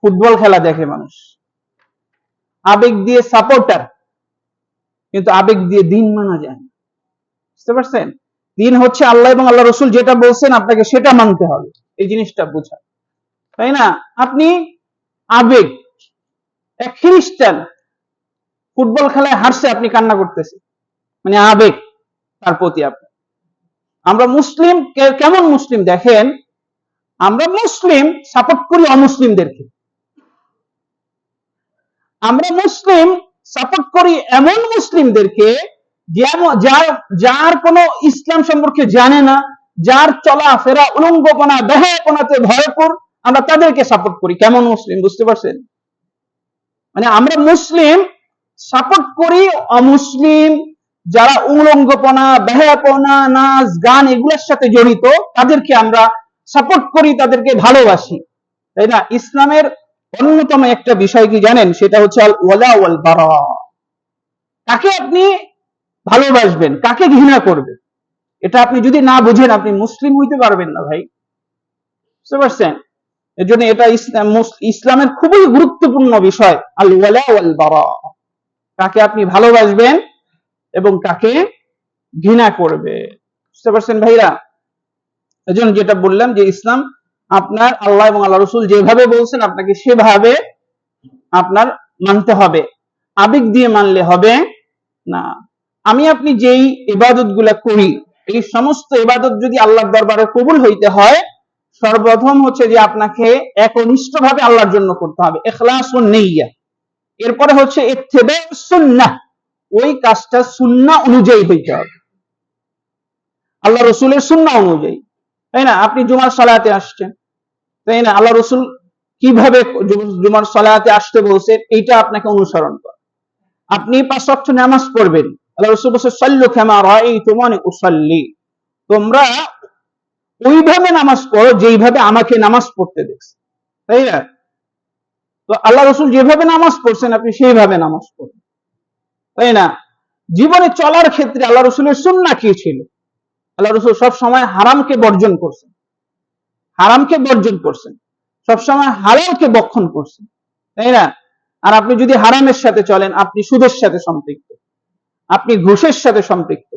Football খেলা দেখে মানুষ, আবেগ দিয়ে সাপোর্টার, কিন্তু আবেগ দিয়ে দিন মানা যায় না। বুঝতে পারছেন? দিন হচ্ছে আল্লাহ এবং আল্লাহ রসুল যেটা বলছেন আপনাকে সেটা মানতে হবে, এই জিনিসটা বোঝা, তাই না? আপনি আবেগ, এক খ্রিস্টান ফুটবল খেলায় হারছে, আপনি কান্না করতেছেন, মানে আবেগ তার প্রতি। আমরা মুসলিম কেমন মুসলিম দেখেন, আমরা মুসলিম সাপোর্ট করি অমুসলিমদেরকে, আমরা মুসলিম সাপোর্ট করি এমন মুসলিমদেরকে যার কোনো ইসলাম সম্পর্কে জানে না, যার চলাফেরা উলঙ্গপনা বেহায়াপনাতে ভরপুর, আমরা তাদেরকে সাপোর্ট করি। কেমন মুসলিম, বুঝতে পারছেন? মানে আমরা মুসলিম সাপোর্ট করি অমুসলিম, যারা উলঙ্গপনা বেহায়াপনা নাচ গান এগুলোর সাথে জড়িত, তাদেরকে আমরা সাপোর্ট করি, তাদেরকে ভালোবাসি, তাই না? ইসলামের অন্যতম একটা বিষয় কি জানেন, সেটা হচ্ছে আল ওয়ালা ওয়াল বারা। কাকে আপনি ভালোবাসবেন, কাকে ঘৃণা করবেন, এটা আপনি যদি না বুঝেন আপনি মুসলিম হইতে পারবেন না ভাই। বুঝতে পারছেন? এর জন্য এটা ইসলামের খুবই গুরুত্বপূর্ণ বিষয়, আল ওয়ালা ওয়াল বারা। কাকে আপনি ভালোবাসবেন এবং কাকে ঘৃণা করবে। বুঝতে পারছেন ভাইরা? এজন্য যেটা বললাম যে ইসলাম আপনার আল্লাহ এবং আল্লাহ রসুল যেভাবে বলছেন আপনাকে সেভাবে আপনার মানতে হবে, আবেগ দিয়ে মানলে হবে না। আমি আপনি যেই ইবাদত গুলা করি, এই সমস্ত ইবাদত যদি আল্লাহর দরবারে কবুল হইতে হয়, সর্বপ্রথম হচ্ছে যে আপনাকে একনিষ্ঠ ভাবে আল্লাহর জন্য করতে হবে, ইখলাসুন নিয়্যা। এরপরে হচ্ছে ইত্তিবা' সুন্নাহ, ওই কাজটা সুন্নাহ অনুযায়ী হইতে হবে, আল্লাহ রসুলের সুন্নাহ অনুযায়ী, তাই না? আপনি জুমার সালাতে আসছেন, তাই না? আল্লাহ রসুল কিভাবে জুমার সালাতে আসতে বলছেন, এইটা আপনাকে অনুসরণ করা। আপনি 5 ওয়াক্ত নামাজ পড়বেন, আল্লাহ রসুল বলছেন সাল্লু কামা রাআইতুমুনি উসাল্লি, তোমরা ওইভাবে নামাজ পড়ো যেইভাবে আমাকে নামাজ পড়তে দেখছো, তাই না? তো আল্লাহ রসুল যেভাবে নামাজ পড়ছেন আপনি সেইভাবে নামাজ পড়বেন, তাই না? জীবনে চলার ক্ষেত্রে আল্লাহ রসুলের সুন্নাহ কি ছিল? আল্লাহ রসুল সব সময় হারামকে বর্জন করছেন, সবসময় হালালকে বক্ষণ করছেন, তাই না? আর আপনি যদি হারামের সাথে চলেন, আপনি সুদের সাথে সম্পৃক্ত, আপনি ঘুষের সাথে সম্পৃক্ত,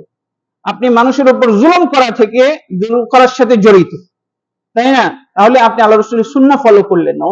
আপনি মানুষের উপর জুলুম করার সাথে জড়িত, তাই না? তাহলে আপনি আল্লাহ রসুলের সুন্নাহ ফলো করলেন না,